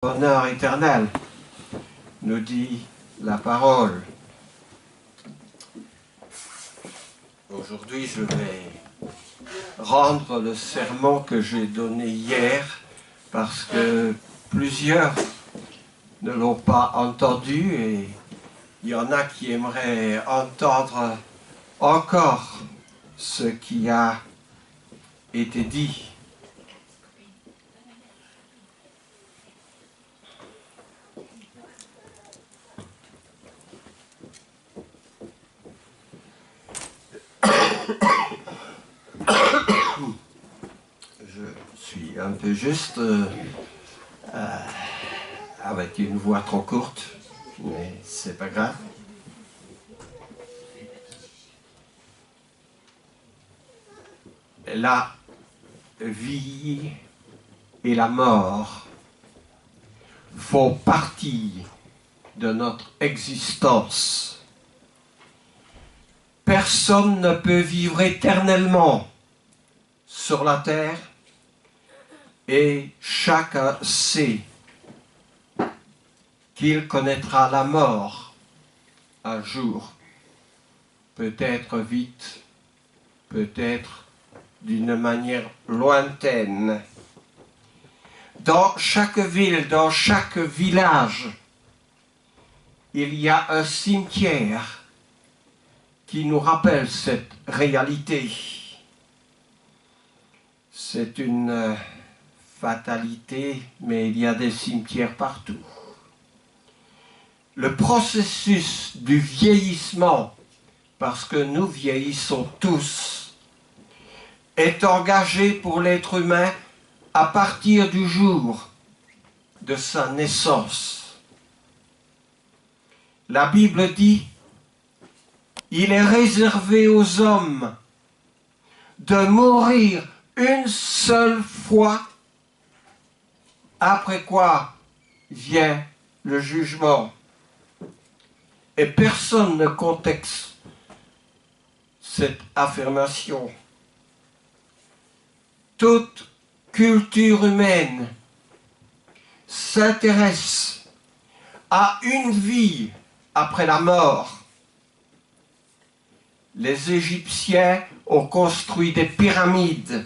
Bonheur éternel, nous dit la parole. Aujourd'hui, je vais rendre le sermon que j'ai donné hier parce que plusieurs ne l'ont pas entendu et il y en a qui aimeraient entendre encore ce qui a été dit. Je suis un peu juste avec une voix trop courte, mais c'est pas grave. La vie et la mort font partie de notre existence. Personne ne peut vivre éternellement sur la terre et chacun sait qu'il connaîtra la mort un jour, peut-être vite, peut-être d'une manière lointaine. Dans chaque ville, dans chaque village, il y a un cimetière qui nous rappelle cette réalité. C'est une fatalité, mais il y a des cimetières partout. Le processus du vieillissement, parce que nous vieillissons tous, est engagé pour l'être humain à partir du jour de sa naissance. La Bible dit: il est réservé aux hommes de mourir une seule fois, après quoi vient le jugement. Et personne ne conteste cette affirmation. Toute culture humaine s'intéresse à une vie après la mort. Les Égyptiens ont construit des pyramides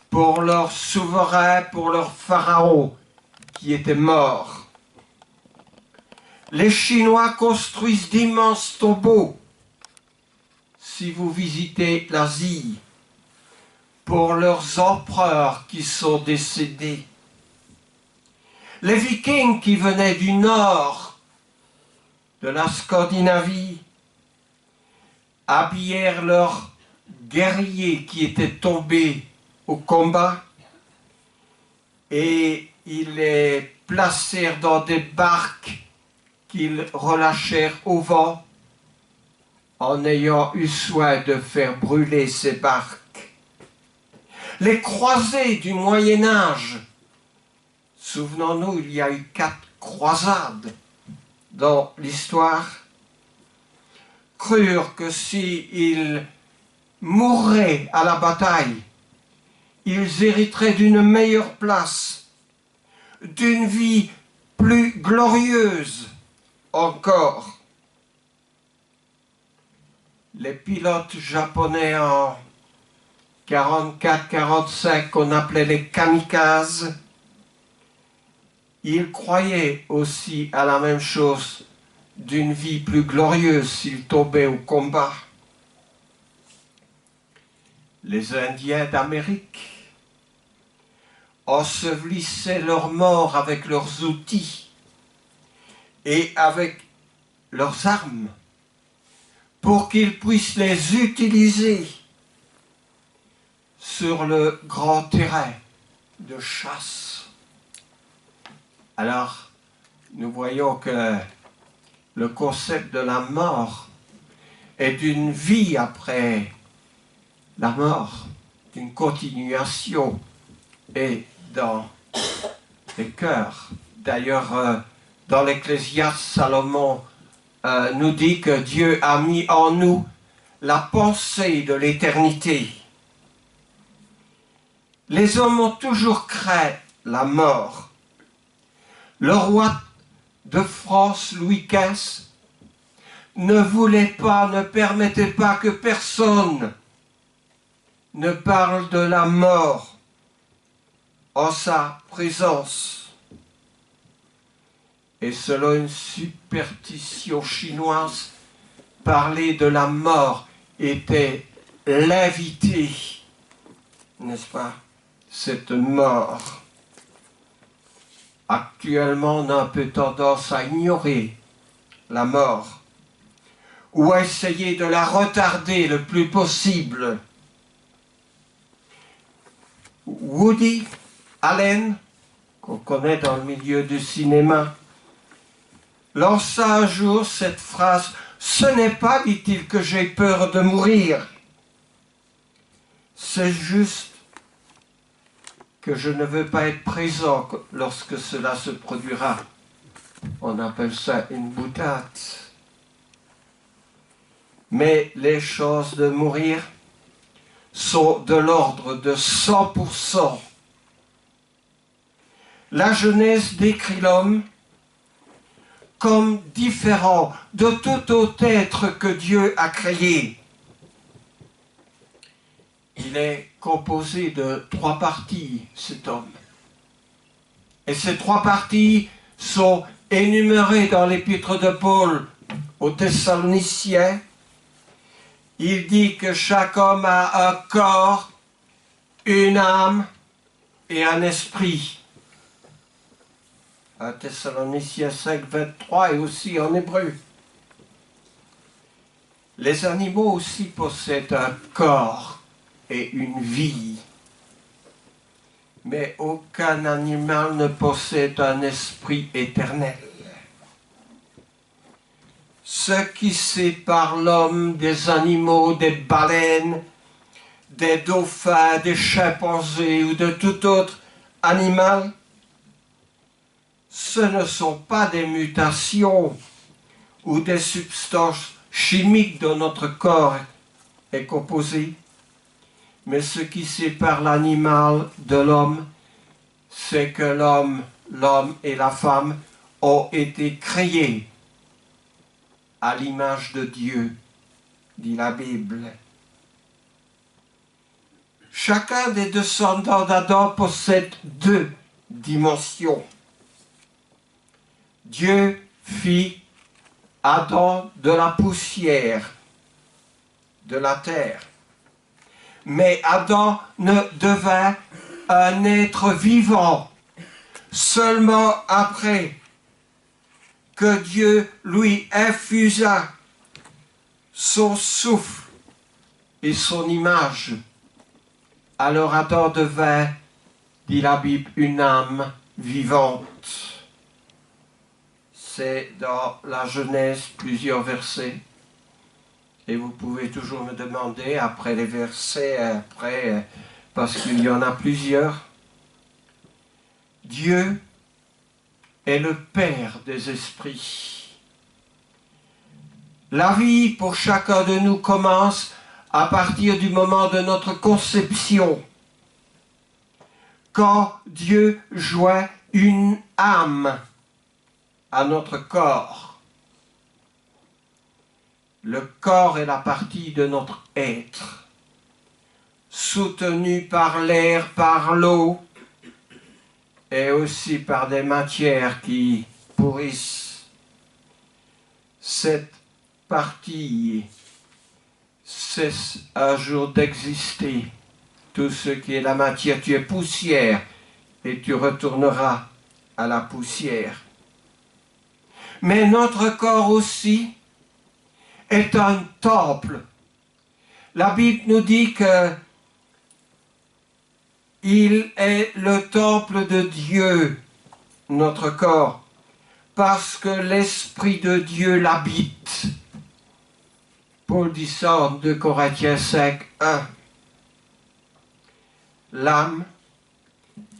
pour leurs souverains, pour leurs pharaons qui étaient morts. Les Chinois construisent d'immenses tombeaux, si vous visitez l'Asie, pour leurs empereurs qui sont décédés. Les Vikings qui venaient du nord de la Scandinavie habillèrent leurs guerriers qui étaient tombés au combat et ils les placèrent dans des barques qu'ils relâchèrent au vent en ayant eu soin de faire brûler ces barques. Les croisés du Moyen-Âge, souvenons-nous, il y a eu 4 croisades dans l'histoire, crurent que s'ils mourraient à la bataille, ils hériteraient d'une meilleure place, d'une vie plus glorieuse encore. Les pilotes japonais en 44-45, qu'on appelait les kamikazes, ils croyaient aussi à la même chose, d'une vie plus glorieuse s'ils tombaient au combat. Les Indiens d'Amérique ensevelissaient leurs morts avec leurs outils et avec leurs armes pour qu'ils puissent les utiliser sur le grand terrain de chasse. Alors, nous voyons que le concept de la mort est d'une vie après la mort, d'une continuation et dans les cœurs. D'ailleurs, dans l'Ecclésiaste, Salomon nous dit que Dieu a mis en nous la pensée de l'éternité. Les hommes ont toujours craint la mort, Le roi de France, Louis XV, ne permettait pas que personne ne parle de la mort en sa présence. Et selon une superstition chinoise, parler de la mort était l'inviter, n'est-ce pas? Cette mort. Actuellement, on a un peu tendance à ignorer la mort ou à essayer de la retarder le plus possible. Woody Allen, qu'on connaît dans le milieu du cinéma, lança un jour cette phrase « Ce n'est pas, dit-il, que j'ai peur de mourir, c'est juste que je ne veux pas être présent lorsque cela se produira. » On appelle ça une boutade. Mais les chances de mourir sont de l'ordre de 100%. La Genèse décrit l'homme comme différent de tout autre être que Dieu a créé. Il est composé de 3 parties, cet homme. Et ces 3 parties sont énumérées dans l'épître de Paul aux Thessaloniciens. Il dit que chaque homme a un corps, une âme et un esprit. À Thessaloniciens 5, 23 et aussi en hébreu. Les animaux aussi possèdent un corps et une vie. Mais aucun animal ne possède un esprit éternel. Ce qui sépare l'homme des animaux, des baleines, des dauphins, des chimpanzés ou de tout autre animal, ce ne sont pas des mutations ou des substances chimiques dont notre corps est composé, mais ce qui sépare l'animal de l'homme, c'est que l'homme et la femme ont été créés à l'image de Dieu, dit la Bible. Chacun des descendants d'Adam possède 2 dimensions. Dieu fit Adam de la poussière, de la terre. Mais Adam ne devint un être vivant seulement après que Dieu lui infusa son souffle et son image. Alors Adam devint, dit la Bible, une âme vivante. C'est dans la Genèse plusieurs versets. Et vous pouvez toujours me demander après les versets, parce qu'il y en a plusieurs. Dieu est le Père des esprits. La vie pour chacun de nous commence à partir du moment de notre conception, quand Dieu joint une âme à notre corps. Le corps est la partie de notre être, soutenu par l'air, par l'eau, et aussi par des matières qui pourrissent. Cette partie cesse un jour d'exister. Tout ce qui est la matière, tu es poussière, et tu retourneras à la poussière. Mais notre corps aussi est un temple. La Bible nous dit que il est le temple de Dieu, notre corps, parce que l'Esprit de Dieu l'habite. Paul dit ça en 2 Corinthiens 5, 1. L'âme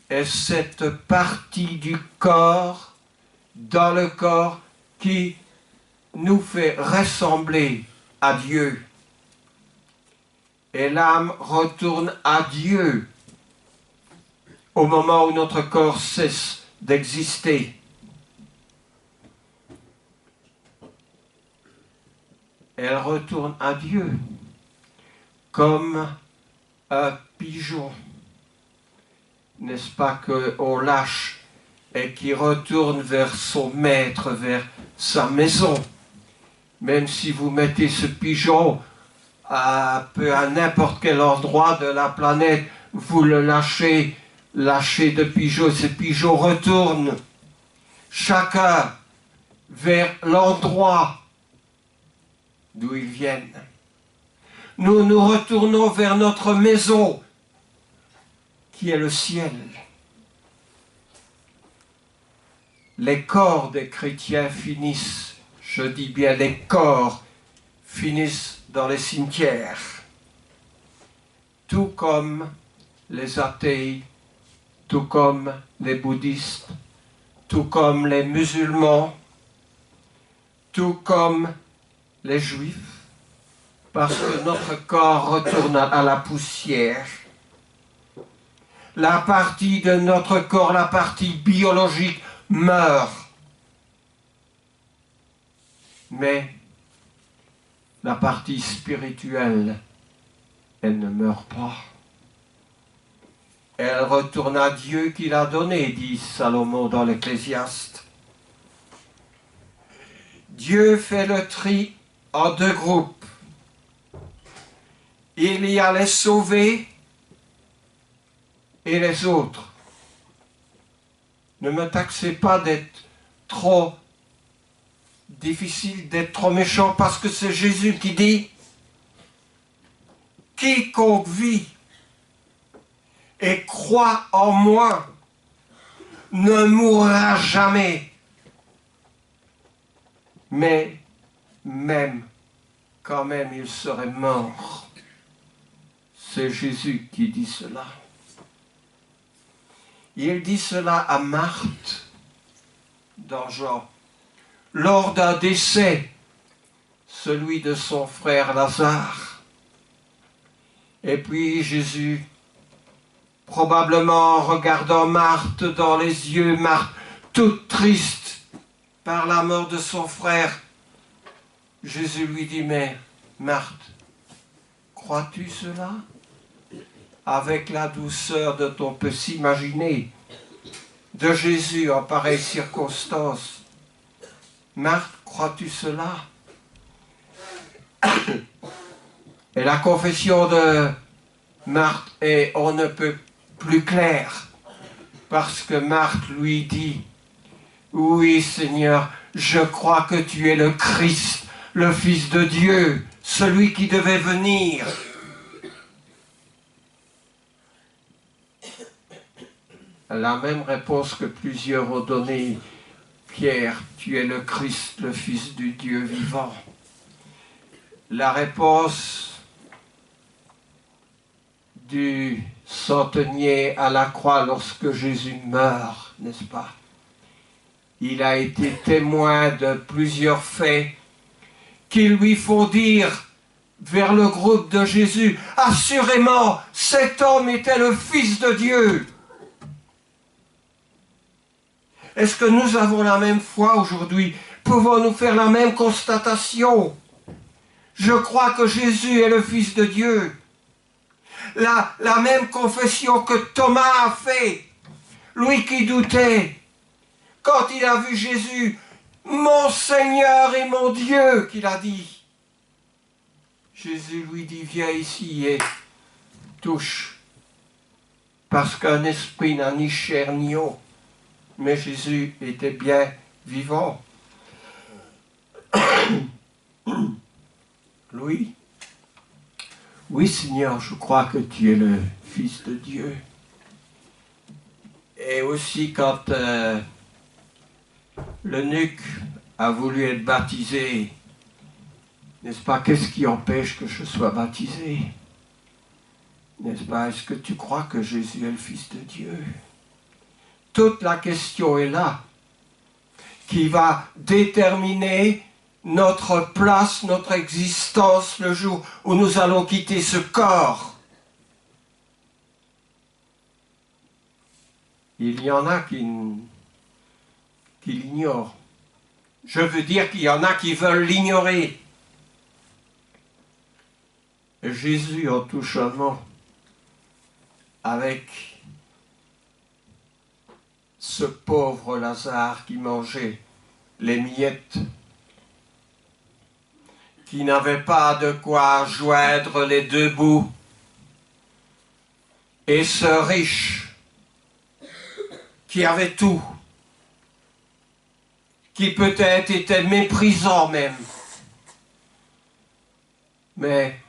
est cette partie du corps, dans le corps, qui nous fait ressembler à Dieu. Et l'âme retourne à Dieu au moment où notre corps cesse d'exister. elle retourne à Dieu comme un pigeon, n'est-ce pas, qu'on lâche et qui retourne vers son maître, vers sa maison. Même si vous mettez ce pigeon à n'importe quel endroit de la planète, vous le lâchez de pigeon, ce pigeon retourne chacun vers l'endroit d'où ils viennent. Nous nous retournons vers notre maison, qui est le ciel. Les corps des chrétiens finissent, je dis bien les corps, finissent dans les cimetières, tout comme les athées, tout comme les bouddhistes, tout comme les musulmans, tout comme les juifs, parce que notre corps retourne à la poussière. La partie de notre corps, la partie biologique, meurt. Mais la partie spirituelle, elle ne meurt pas. Elle retourne à Dieu qui l'a donnée, dit Salomon dans l'Ecclésiaste. Dieu fait le tri en deux groupes. Il y a les sauvés et les autres. Ne me taxez pas d'être trop difficile, d'être trop méchant, parce que c'est Jésus qui dit « Quiconque vit et croit en moi ne mourra jamais. » Mais même, quand même, il serait mort. C'est Jésus qui dit cela. Il dit cela à Marthe, dans Jean, lors d'un décès, celui de son frère Lazare. Et puis Jésus, probablement regardant Marthe dans les yeux, Marthe toute triste par la mort de son frère, Jésus lui dit, mais Marthe, crois-tu cela? Avec la douceur dont on peut s'imaginer de Jésus en pareille circonstance. Marthe, crois-tu cela? Et la confession de Marthe est on ne peut plus claire, parce que Marthe lui dit, oui Seigneur, je crois que tu es le Christ, le Fils de Dieu, celui qui devait venir. La même réponse que plusieurs ont donnée. Pierre, tu es le Christ, le Fils du Dieu vivant. La réponse du centenier à la croix lorsque Jésus meurt, n'est-ce pas? Il a été témoin de plusieurs faits qui lui font dire vers le groupe de Jésus, assurément, cet homme était le Fils de Dieu. Est-ce que nous avons la même foi aujourd'hui? Pouvons-nous faire la même constatation? Je crois que Jésus est le Fils de Dieu. La même confession que Thomas a fait, lui qui doutait, quand il a vu Jésus, mon Seigneur et mon Dieu, qu'il a dit. Jésus lui dit, viens ici et touche, parce qu'un esprit n'a ni chair ni eau. Mais Jésus était bien vivant. Louis, oui Seigneur, je crois que tu es le Fils de Dieu. Et aussi quand l'eunuque a voulu être baptisé, n'est-ce pas, qu'est-ce qui empêche que je sois baptisé? N'est-ce pas, est-ce que tu crois que Jésus est le Fils de Dieu? Toute la question est là, qui va déterminer notre place, notre existence, le jour où nous allons quitter ce corps. Il y en a qui l'ignorent. Je veux dire qu'il y en a qui veulent l'ignorer. Jésus en touche un mot avec ce pauvre Lazare qui mangeait les miettes, qui n'avait pas de quoi joindre les deux bouts, et ce riche qui avait tout, qui peut-être était méprisant même, mais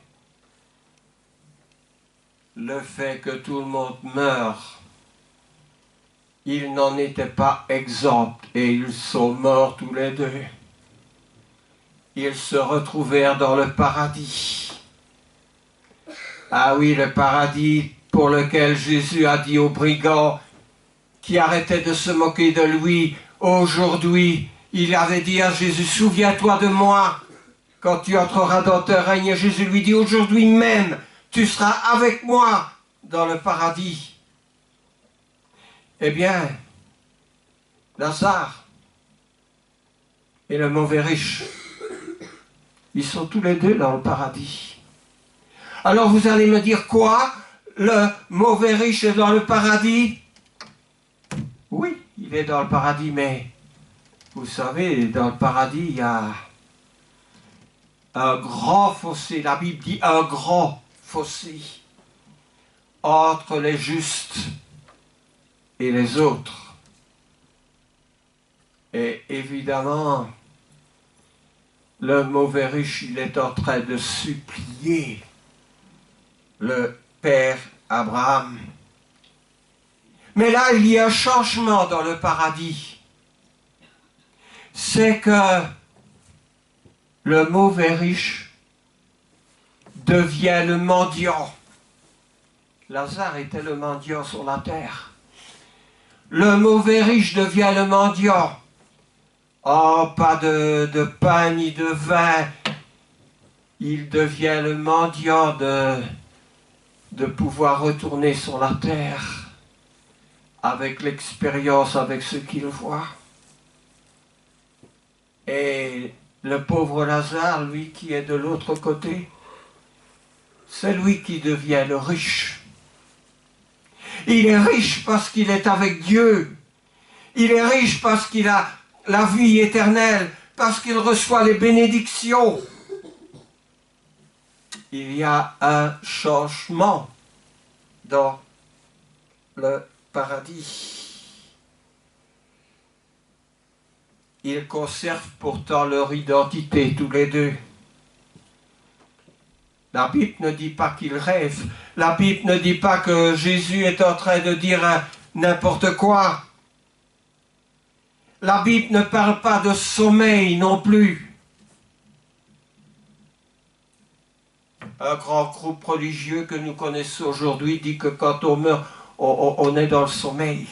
le fait que tout le monde meure, ils n'en étaient pas exempts et ils sont morts tous les deux. Ils se retrouvèrent dans le paradis. Ah oui, le paradis pour lequel Jésus a dit aux brigands qui arrêtaient de se moquer de lui, aujourd'hui, il avait dit à Jésus, souviens-toi de moi quand tu entreras dans ton règne. Et Jésus lui dit, aujourd'hui même, tu seras avec moi dans le paradis. Eh bien, Lazare et le mauvais riche, ils sont tous les deux dans le paradis. Alors vous allez me dire quoi? Le mauvais riche est dans le paradis? Oui, il est dans le paradis, mais vous savez, dans le paradis, il y a un grand fossé. La Bible dit un grand fossé entre les justes et les autres. Et évidemment, le mauvais riche, il est en train de supplier le Père Abraham. Mais là, il y a un changement dans le paradis. C'est que le mauvais riche devient le mendiant. Lazare était le mendiant sur la terre. Le mauvais riche devient le mendiant. Oh, pas de pain ni de vin. Il devient le mendiant de pouvoir retourner sur la terre avec l'expérience, avec ce qu'il voit. Et le pauvre Lazare, lui qui est de l'autre côté, c'est lui qui devient le riche. Il est riche parce qu'il est avec Dieu. Il est riche parce qu'il a la vie éternelle, parce qu'il reçoit les bénédictions. Il y a un changement dans le paradis. Ils conservent pourtant leur identité tous les deux. La Bible ne dit pas qu'ils rêvent. La Bible ne dit pas que Jésus est en train de dire n'importe quoi. La Bible ne parle pas de sommeil non plus. Un grand groupe religieux que nous connaissons aujourd'hui dit que quand on meurt, on est dans le sommeil.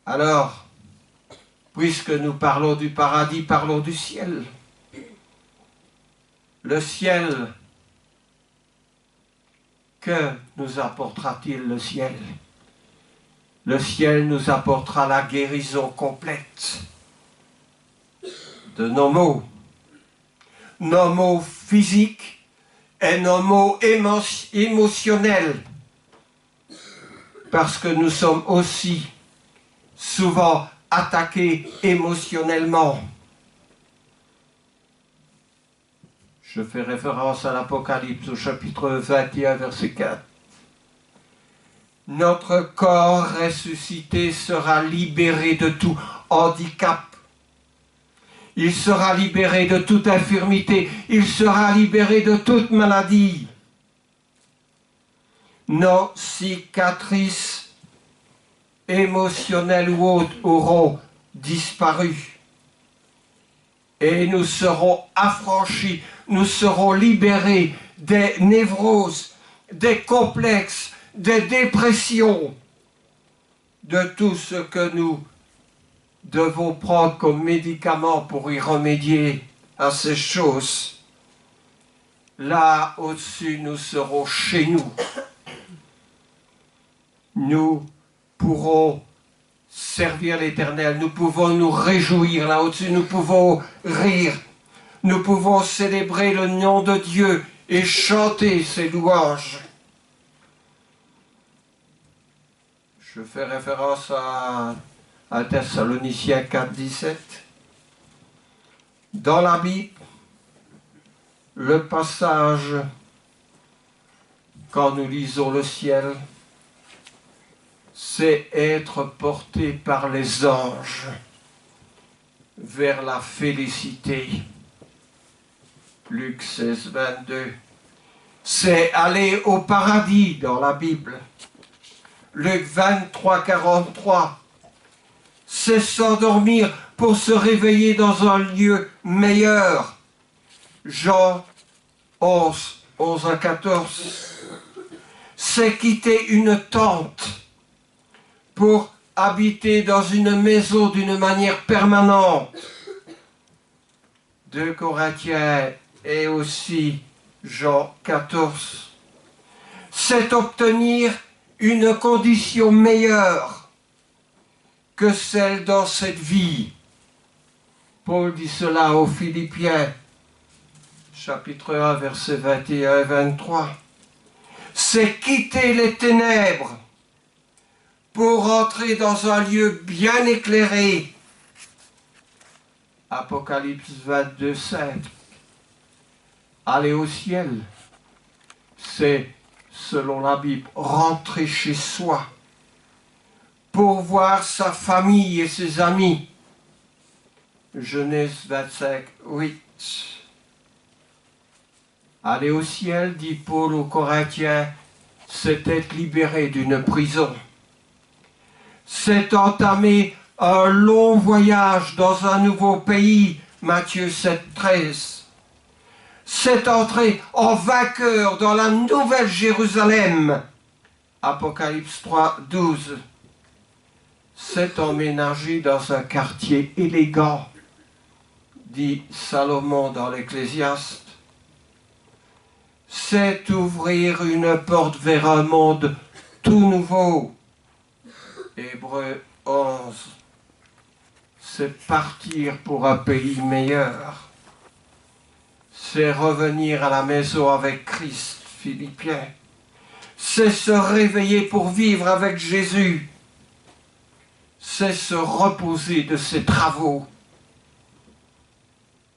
Alors, puisque nous parlons du paradis, parlons du ciel. Le ciel, que nous apportera-t-il le ciel? Le ciel nous apportera la guérison complète de nos maux physiques et nos maux émotionnels, parce que nous sommes aussi souvent attaqués émotionnellement. Je fais référence à l'Apocalypse au chapitre 21, verset 4. Notre corps ressuscité sera libéré de tout handicap. Il sera libéré de toute infirmité. Il sera libéré de toute maladie. Nos cicatrices émotionnelles ou autres auront disparu. Et nous serons affranchis. Nous serons libérés des névroses, des complexes, des dépressions, de tout ce que nous devons prendre comme médicament pour y remédier à ces choses. Là au-dessus, nous serons chez nous. Nous pourrons servir l'Éternel, nous pouvons nous réjouir là au-dessus, nous pouvons rire. nous pouvons célébrer le nom de Dieu et chanter ses louanges. Je fais référence à Thessaloniciens 4, 17. Dans la Bible, le passage, quand nous lisons le ciel, c'est être porté par les anges vers la félicité. Luc 16, 22. C'est aller au paradis dans la Bible. Luc 23, 43. C'est s'endormir pour se réveiller dans un lieu meilleur. Jean 11, 11 à 14. C'est quitter une tente pour habiter dans une maison d'une manière permanente. 2 Corinthiens et aussi Jean 14. C'est obtenir une condition meilleure que celle dans cette vie. Paul dit cela aux Philippiens, chapitre 1, versets 21 et 23. C'est quitter les ténèbres pour entrer dans un lieu bien éclairé. Apocalypse 22, 5. Aller au ciel, c'est, selon la Bible, rentrer chez soi pour voir sa famille et ses amis. Genèse 25, 8. Aller au ciel, dit Paul aux Corinthiens, c'est être libéré d'une prison. C'est entamer un long voyage dans un nouveau pays, Matthieu 7, 13. C'est entrer en vainqueur dans la nouvelle Jérusalem, Apocalypse 3, 12. C'est emménager dans un quartier élégant, dit Salomon dans l'Ecclésiaste. C'est ouvrir une porte vers un monde tout nouveau, Hébreux 11. C'est partir pour un pays meilleur. C'est revenir à la maison avec Christ, Philippiens. C'est se réveiller pour vivre avec Jésus. C'est se reposer de ses travaux.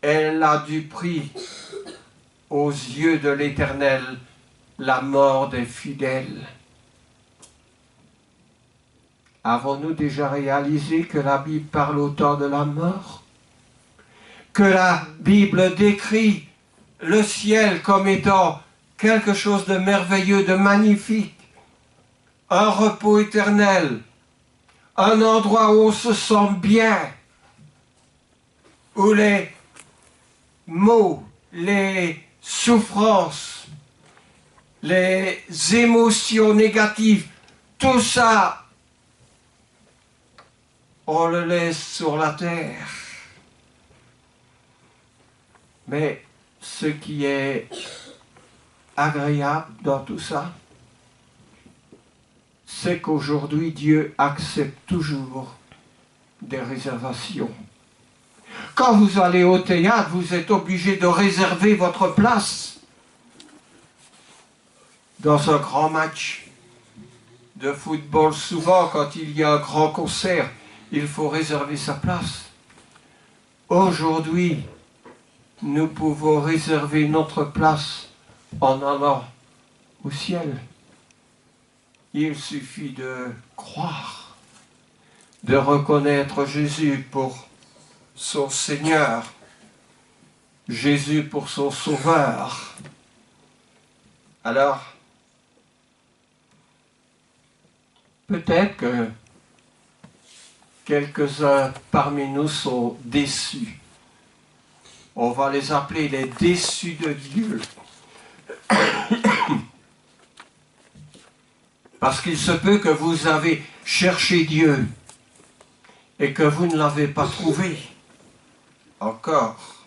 Elle a du prix aux yeux de l'Éternel, la mort des fidèles. Avons-nous déjà réalisé que la Bible parle autant de la mort? Que la Bible décrit le ciel comme étant quelque chose de merveilleux, de magnifique, un repos éternel, un endroit où on se sent bien, où les maux, les souffrances, les émotions négatives, tout ça, on le laisse sur la terre. Mais ce qui est agréable dans tout ça, c'est qu'aujourd'hui, Dieu accepte toujours des réservations. Quand vous allez au théâtre, vous êtes obligé de réserver votre place. Dans un grand match de football, souvent, quand il y a un grand concert, il faut réserver sa place. Aujourd'hui, nous pouvons réserver notre place en allant au ciel. Il suffit de croire, de reconnaître Jésus pour son Seigneur, Jésus pour son Sauveur. Alors, peut-être que quelques-uns parmi nous sont déçus. On va les appeler les déçus de Dieu. Parce qu'il se peut que vous avez cherché Dieu et que vous ne l'avez pas trouvé encore.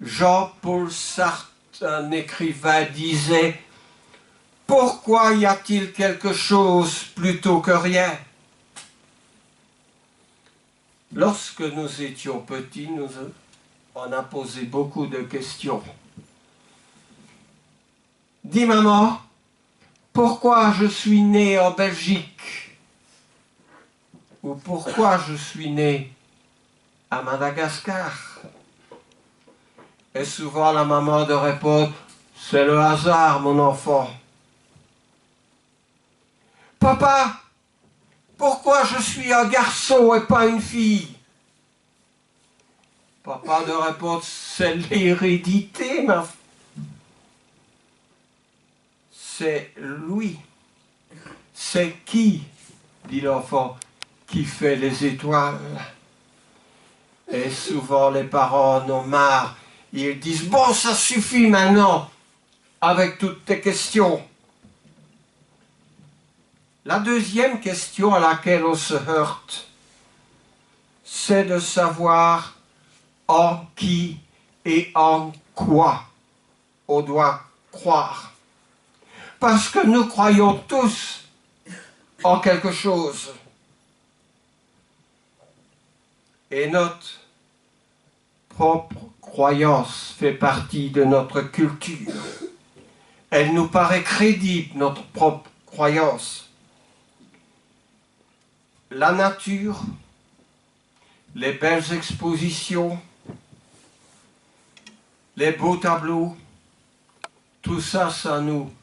Jean-Paul Sartre, un écrivain, disait « Pourquoi y a-t-il quelque chose plutôt que rien ?» Lorsque nous étions petits, on a posé beaucoup de questions. Dis maman, pourquoi je suis né en Belgique? Ou pourquoi je suis né à Madagascar? Et souvent la maman de répondre, c'est le hasard mon enfant. Papa, pourquoi je suis un garçon et pas une fille? Papa de répondre, c'est l'hérédité, ma fille. C'est lui. C'est qui, dit l'enfant, qui fait les étoiles? Et souvent les parents en ont marre. Ils disent, bon, ça suffit maintenant, avec toutes tes questions. La deuxième question à laquelle on se heurte, c'est de savoir en qui et en quoi on doit croire. Parce que nous croyons tous en quelque chose. Et notre propre croyance fait partie de notre culture. Elle nous paraît crédible, notre propre croyance. La nature, les belles expositions, les beaux tableaux, tout ça, ça nous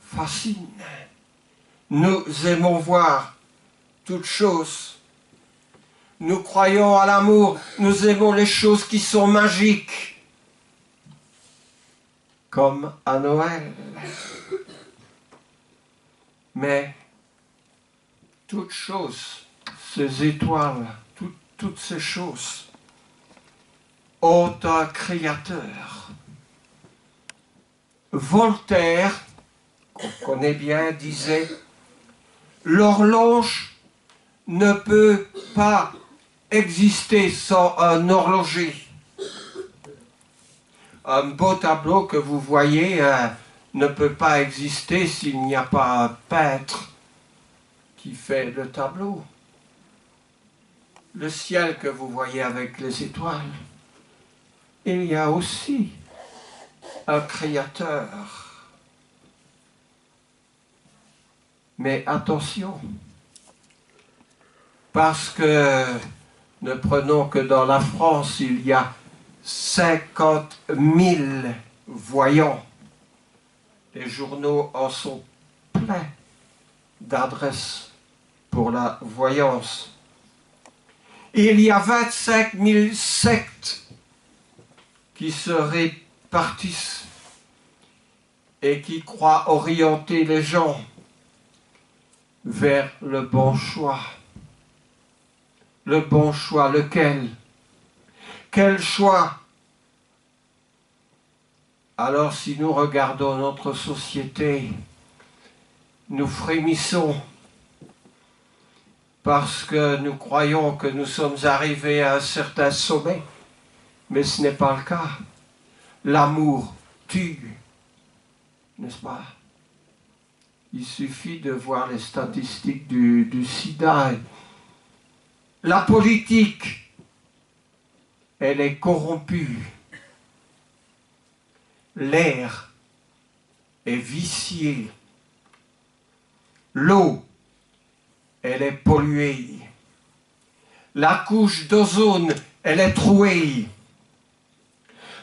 fascine. Nous aimons voir toutes choses. Nous croyons à l'amour, nous aimons les choses qui sont magiques, comme à Noël. Mais toutes choses, ces étoiles, toutes ces choses, ont un créateur. Voltaire, qu'on connaît bien, disait « L'horloge ne peut pas exister sans un horloger. » Un beau tableau que vous voyez ne peut pas exister s'il n'y a pas un peintre qui fait le tableau. Le ciel que vous voyez avec les étoiles, il y a aussi un créateur. Mais attention, parce que ne prenons que dans la France, il y a 50 000 voyants. Les journaux en sont pleins d'adresses pour la voyance. Il y a 25 000 sectes qui se répartissent et qui croient orienter les gens vers le bon choix. Le bon choix, lequel? Quel choix? Alors si nous regardons notre société, nous frémissons parce que nous croyons que nous sommes arrivés à un certain sommet, mais ce n'est pas le cas. L'amour tue, n'est-ce pas? Il suffit de voir les statistiques du sida. La politique, elle est corrompue. L'air est vicié. L'eau, elle est polluée. La couche d'ozone, elle est trouée.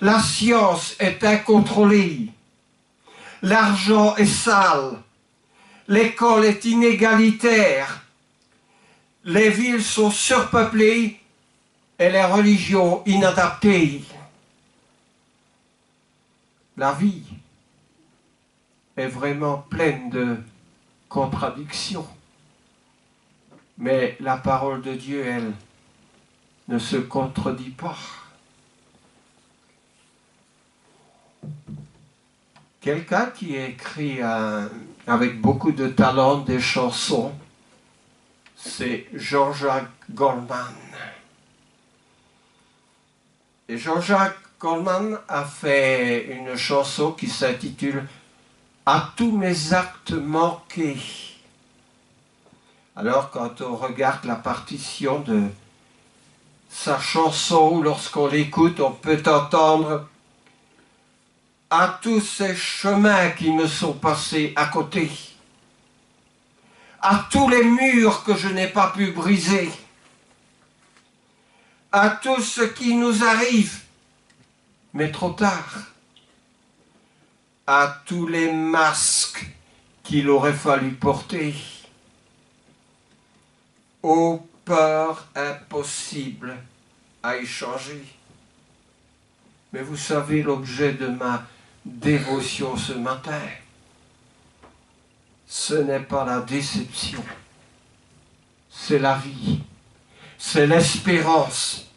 La science est incontrôlée. L'argent est sale. L'école est inégalitaire. Les villes sont surpeuplées et les religions inadaptées. La vie est vraiment pleine de contradictions. Mais la parole de Dieu, elle, ne se contredit pas. Quelqu'un qui écrit avec beaucoup de talent des chansons, c'est Jean-Jacques Goldman. Et Jean-Jacques Goldman a fait une chanson qui s'intitule « À tous mes actes manqués ». Alors quand on regarde la partition de sa chanson, lorsqu'on l'écoute, on peut entendre « À tous ces chemins qui me sont passés à côté, à tous les murs que je n'ai pas pu briser, à tout ce qui nous arrive, mais trop tard, à tous les masques qu'il aurait fallu porter, aux peurs impossibles à échanger. » Mais vous savez l'objet de ma dévotion ce matin, ce n'est pas la déception, c'est la vie, c'est l'espérance,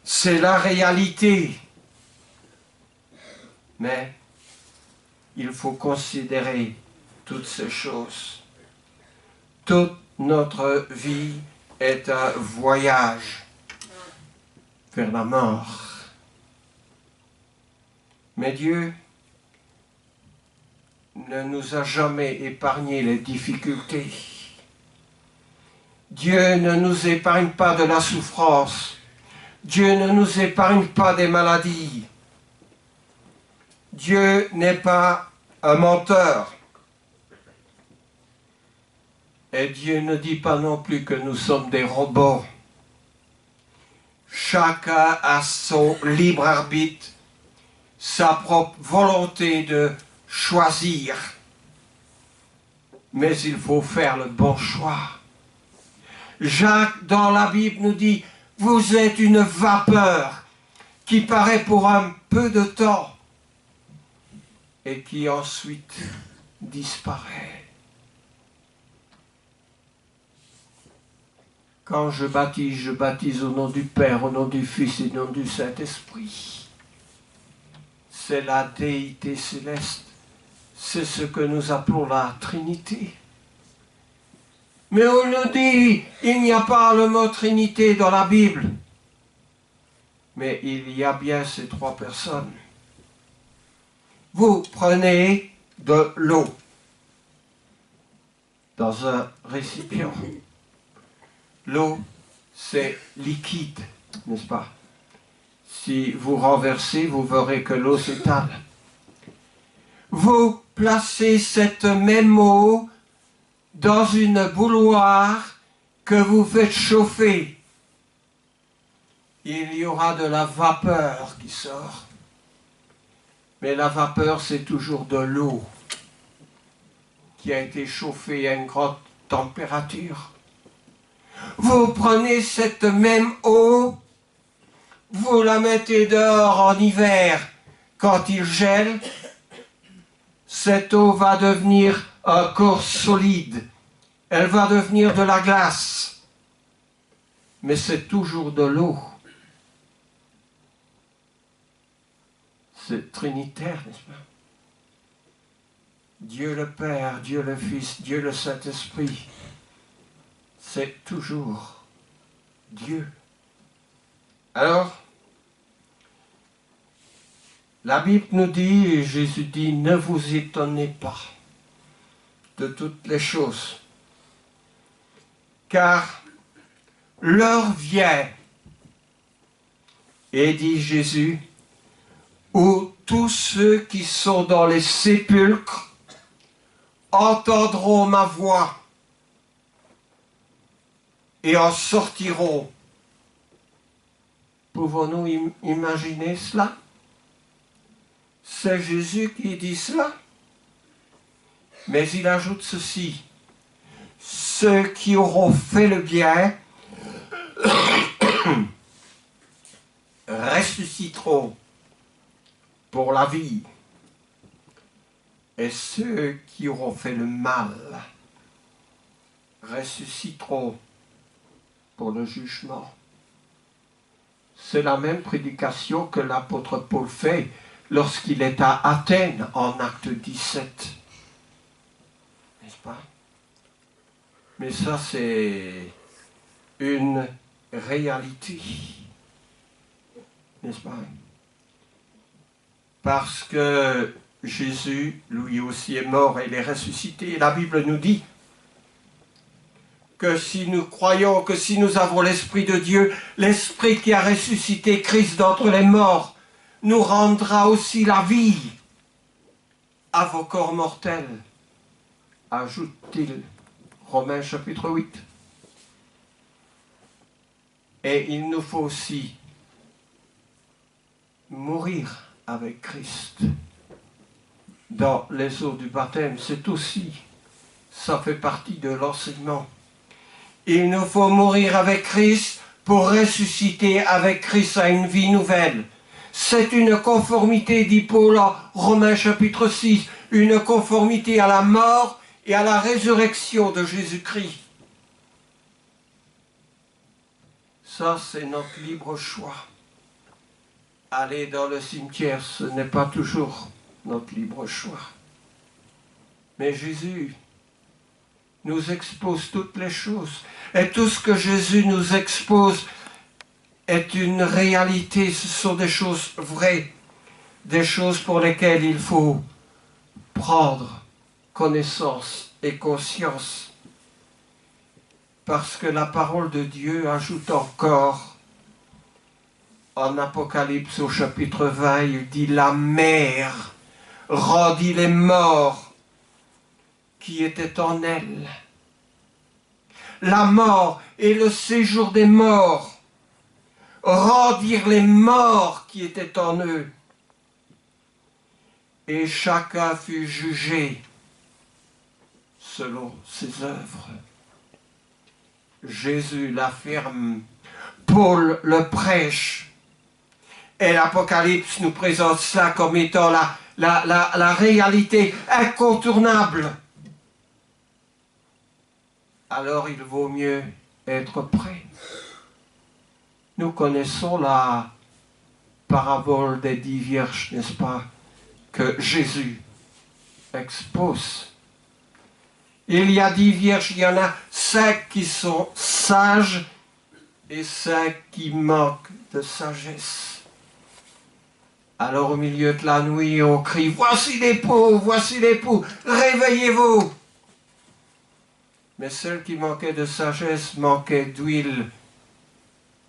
c'est la réalité. Mais il faut considérer toutes ces choses. Toute notre vie est un voyage vers la mort. Mais Dieu ne nous a jamais épargné les difficultés. Dieu ne nous épargne pas de la souffrance. Dieu ne nous épargne pas des maladies. Dieu n'est pas un menteur. Et Dieu ne dit pas non plus que nous sommes des robots. Chacun a son libre arbitre, sa propre volonté de choisir. Mais il faut faire le bon choix. Jacques, dans la Bible, nous dit « Vous êtes une vapeur qui paraît pour un peu de temps et qui ensuite disparaît. » Quand je baptise au nom du Père, au nom du Fils et au nom du Saint-Esprit. C'est la déité céleste. C'est ce que nous appelons la Trinité. Mais on nous dit, il n'y a pas le mot Trinité dans la Bible. Mais il y a bien ces trois personnes. Vous prenez de l'eau dans un récipient. L'eau, c'est liquide, n'est-ce pas? Si vous renversez, vous verrez que l'eau s'étale. Vous placez cette même eau dans une bouilloire que vous faites chauffer. Il y aura de la vapeur qui sort. Mais la vapeur, c'est toujours de l'eau qui a été chauffée à une grande température. Vous prenez cette même eau, vous la mettez dehors en hiver quand il gèle, cette eau va devenir un corps solide, elle va devenir de la glace, mais c'est toujours de l'eau. C'est trinitaire, n'est-ce pas? Dieu le Père, Dieu le Fils, Dieu le Saint-Esprit, c'est toujours Dieu. Alors, la Bible nous dit, et Jésus dit, ne vous étonnez pas de toutes les choses, car l'heure vient, et dit Jésus, où tous ceux qui sont dans les sépulcres entendront ma voix et en sortiront. Pouvons-nous imaginer cela? C'est Jésus qui dit cela. Mais il ajoute ceci. Ceux qui auront fait le bien ressusciteront pour la vie. Et ceux qui auront fait le mal ressusciteront pour le jugement. C'est la même prédication que l'apôtre Paul fait lorsqu'il est à Athènes en acte 17. N'est-ce pas? Mais ça, c'est une réalité. N'est-ce pas? Parce que Jésus, lui aussi, est mort et il est ressuscité. Et la Bible nous dit, que si nous croyons, que si nous avons l'Esprit de Dieu, l'Esprit qui a ressuscité Christ d'entre les morts, nous rendra aussi la vie à vos corps mortels, ajoute-t-il, Romains chapitre 8. Et il nous faut aussi mourir avec Christ dans les eaux du baptême. C'est aussi, ça fait partie de l'enseignement. Il nous faut mourir avec Christ pour ressusciter avec Christ à une vie nouvelle. C'est une conformité, dit Paul en Romains chapitre 6, une conformité à la mort et à la résurrection de Jésus-Christ. Ça, c'est notre libre choix. Aller dans le cimetière, ce n'est pas toujours notre libre choix. Mais Jésus nous expose toutes les choses. Et tout ce que Jésus nous expose est une réalité. Ce sont des choses vraies, des choses pour lesquelles il faut prendre connaissance et conscience. Parce que la parole de Dieu ajoute encore, en Apocalypse au chapitre 20, il dit « La mer rendit les morts qui étaient en elle. » La mort et le séjour des morts rendirent les morts qui étaient en eux. Et chacun fut jugé selon ses œuvres. Jésus l'affirme, Paul le prêche, et l'Apocalypse nous présente cela comme étant la réalité incontournable. Alors il vaut mieux être prêt. Nous connaissons la parabole des 10 vierges, n'est-ce pas, que Jésus expose. Il y a 10 vierges, il y en a 5 qui sont sages et 5 qui manquent de sagesse. Alors au milieu de la nuit, on crie « Voici l'époux, réveillez-vous !» Mais celle qui manquait de sagesse manquait d'huile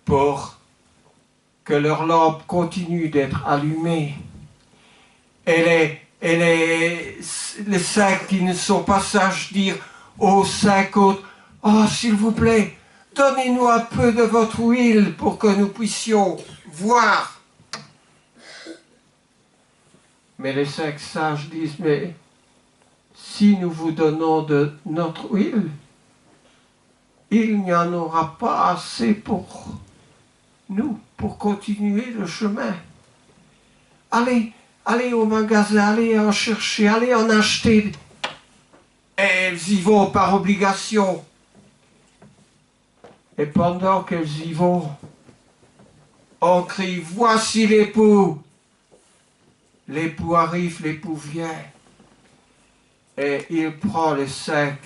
pour que leur lampe continue d'être allumée. Et les 5 qui ne sont pas sages dire aux 5 autres, « Oh, s'il vous plaît, donnez-nous un peu de votre huile pour que nous puissions voir. » Mais les 5 sages disent, « Mais si nous vous donnons de notre huile, il n'y en aura pas assez pour nous, pour continuer le chemin. Allez au magasin, allez en chercher, allez en acheter. » Et elles y vont par obligation. Et pendant qu'elles y vont, on crie « Voici l'époux !» L'époux arrive, l'époux vient. Et il prend les 5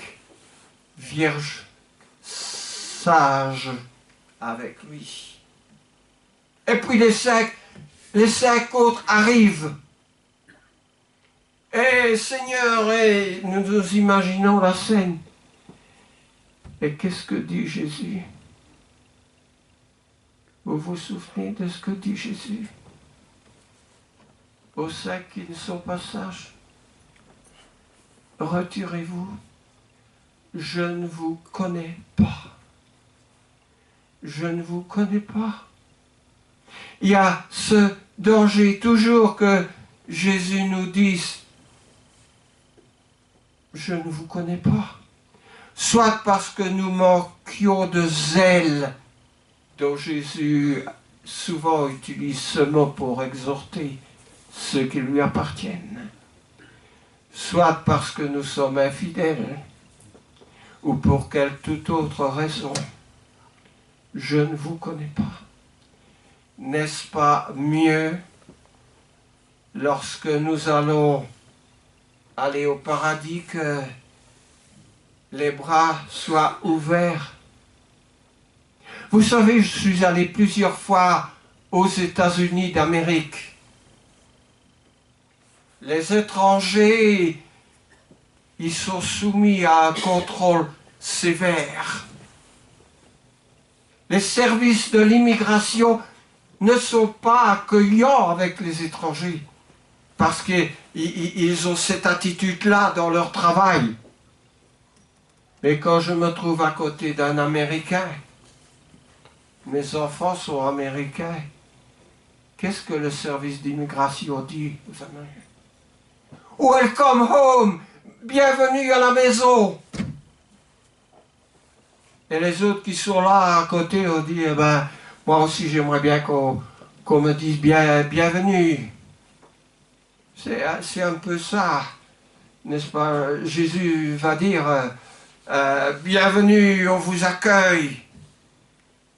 vierges sages avec lui. Et puis les 5 autres arrivent. Et Seigneur, et nous imaginons la scène. Et qu'est-ce que dit Jésus? Vous vous souvenez de ce que dit Jésus aux 5 qui ne sont pas sages? Retirez-vous, je ne vous connais pas. Je ne vous connais pas. Il y a ce danger toujours que Jésus nous dise, je ne vous connais pas. Soit parce que nous manquions de zèle, dont Jésus souvent utilise ce mot pour exhorter ceux qui lui appartiennent. Soit parce que nous sommes infidèles, ou pour quelle toute autre raison. Je ne vous connais pas. N'est-ce pas mieux lorsque nous allons aller au paradis que les bras soient ouverts? Vous savez, je suis allé plusieurs fois aux États-Unis d'Amérique. Les étrangers, ils sont soumis à un contrôle sévère. Les services de l'immigration ne sont pas accueillants avec les étrangers parce qu'ils ont cette attitude-là dans leur travail. Mais quand je me trouve à côté d'un Américain, mes enfants sont américains, qu'est-ce que le service d'immigration dit aux Américains? Welcome home! Bienvenue à la maison! Et les autres qui sont là à côté ont dit, eh ben, moi aussi j'aimerais bien qu'on me dise bienvenue. C'est un peu ça, n'est-ce pas? Jésus va dire, bienvenue, on vous accueille.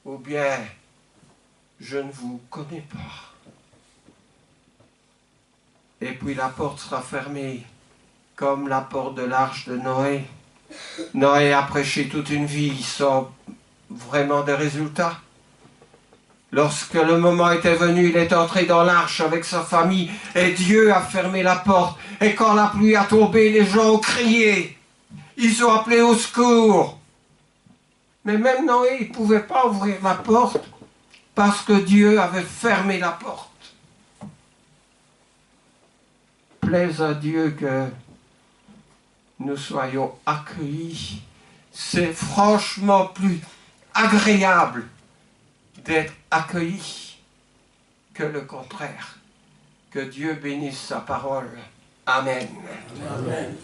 Ou bien, je ne vous connais pas. Et puis la porte sera fermée, comme la porte de l'arche de Noé. Noé a prêché toute une vie sans vraiment de résultats. Lorsque le moment était venu, il est entré dans l'arche avec sa famille et Dieu a fermé la porte. Et quand la pluie a tombé, les gens ont crié. Ils ont appelé au secours. Mais même Noé, il ne pouvait pas ouvrir la porte parce que Dieu avait fermé la porte. Plaise à Dieu que nous soyons accueillis. C'est franchement plus agréable d'être accueillis que le contraire. Que Dieu bénisse sa parole. Amen. Amen.